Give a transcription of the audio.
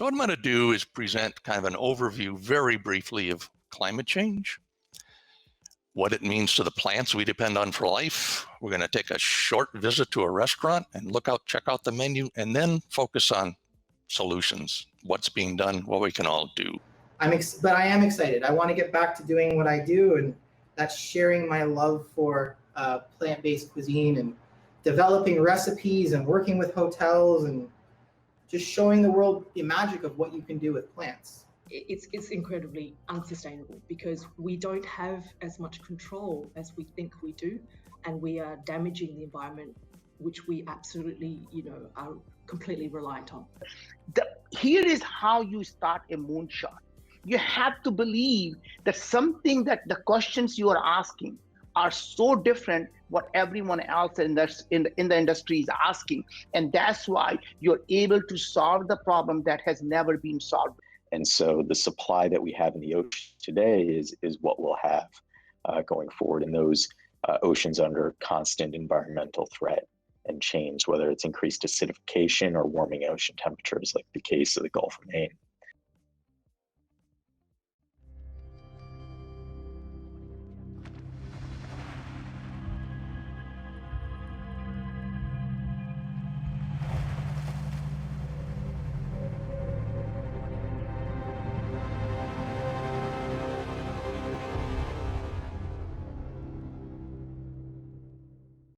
So what I'm going to do is present kind of an overview very briefly of climate change, what it means to the plants we depend on for life. We're going to take a short visit to a restaurant and check out the menu, and then focus on solutions, what's being done, what we can all do. But I am excited. I want to get back to doing what I do, and that's sharing my love for plant-based cuisine and developing recipes and working with hotels and just showing the world the magic of what you can do with plants. It's incredibly unsustainable because we don't have as much control as we think we do, and we are damaging the environment, which we absolutely, are completely reliant on. Here is how you start a moonshot. You have to believe that something that the questions you are asking are so different what everyone else in the industry is asking. And that's why you're able to solve the problem that has never been solved. And so the supply that we have in the ocean today is what we'll have going forward. And those oceans under constant environmental threat and change, whether it's increased acidification or warming ocean temperatures, like the case of the Gulf of Maine.